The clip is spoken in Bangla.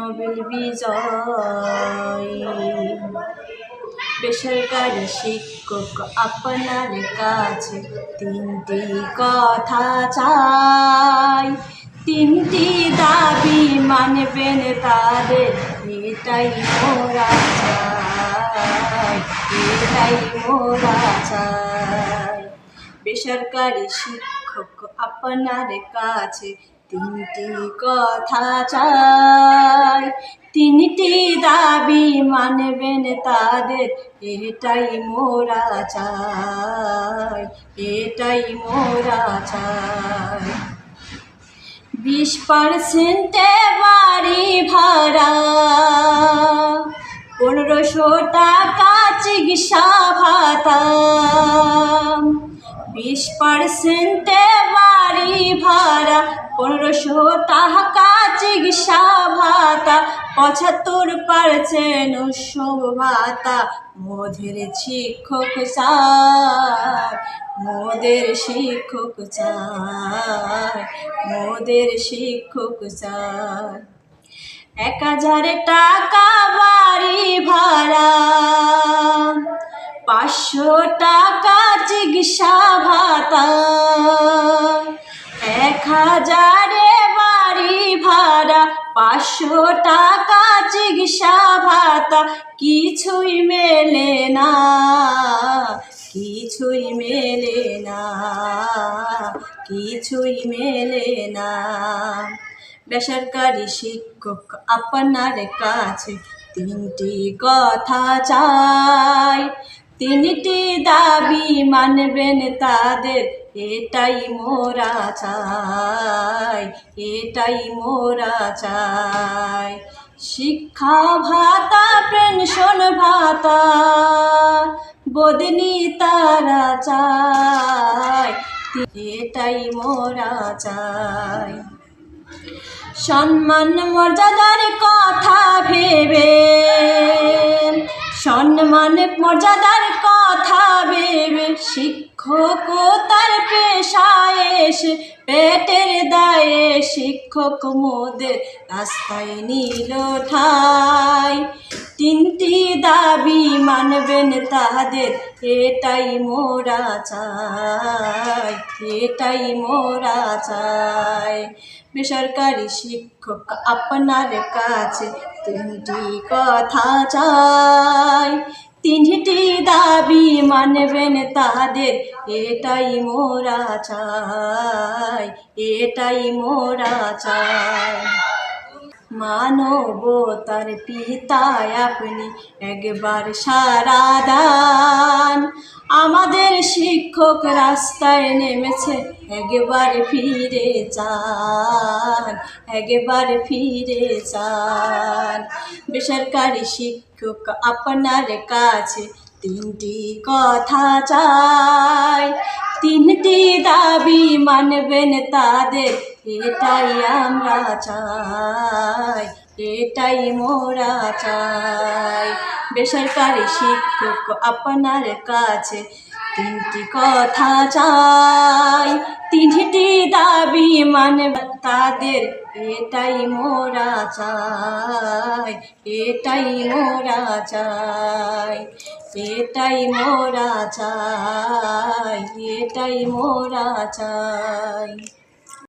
নোবেল বিজয়। বেসরকারি শিক্ষক আপনার কাছে তিনটি কথা চাই, তিনটি দাবি মানবেন তাদের, এটাই মোরা চাই, এটাই মোরা চাই। বেসরকারি শিক্ষক আপনার কাছে তিনটি কথা চাই, তিনটি দাবি মানবেন তাদের, এটাই মোরা চাই, এটাই মোরা চাই। 20% বাড়ি ভাড়া, 1500 টাকা চিকিৎসা ভাতা। 20% বাড়ি ভাড়া, 1500 টাকা চিকিৎসা ভাতা, 75% উৎসব ভাতা। মোদের শিক্ষক চাই, মোদের শিক্ষক চাই, মোদের শিক্ষক চাই। 1000 টাকা বাড়ি ভাড়া, 500 টাকা চিকিৎসা ভাতা। 1000 বাড়ি ভাড়া, 500 টাকা চিকিৎসা ভাতা, কিছুই মেলে না, কিছুই মেলে না, কিছুই মেলে না। বেসরকারি শিক্ষক আপনার কাছে তিনটি কথা চাই, তিনটি দাবি মানবেন তাদের, এটাই মোরা চাই, এটাই মোরা চাই। শিক্ষা ভাতা, পেনশন ভাতা, বদলি তারা চাই, এটাই মোরা চাই। সম্মান মর্যাদার কথা ভেবে, সম্মান মর্যাদার কথা ভেবে, শিক্ষকতার পেশায় এসে পেটের দায়ে শিক্ষক মোদের রাস্তায় নিল ঠাই। তিনটি দাবি মানবেন তাদের, এটাই মোরা চাই, এটাই মোরা চাই। বেসরকারি শিক্ষক আপনার কাছে তিনটি কথা চাই, তিনটি দাবি মানবেন তাদের, এটাই মোরা চাই, এটাই মোরা চাই। মানবতার পিতা আপনি একবার সারা দান, আমাদের শিক্ষক রাস্তায় নেমেছে, একবার ফিরে চান, একবার ফিরে চান। বেসরকারি শিক্ষক আপনার কাছে তিনটি কথা চাই, তিনটি দাবি মানবেন তাদের, এটাই আমরা চাই, এটাই মোরা চাই। বেসরকারি শিক্ষক আপনার কাছে তিনটি কথা চাই, তিনটি দাবি মানবেন তাদের, এটাই মোরা চাই, এটাই মোরা চাই, এটাই মোরা চাই, এটাই মোরা চাই।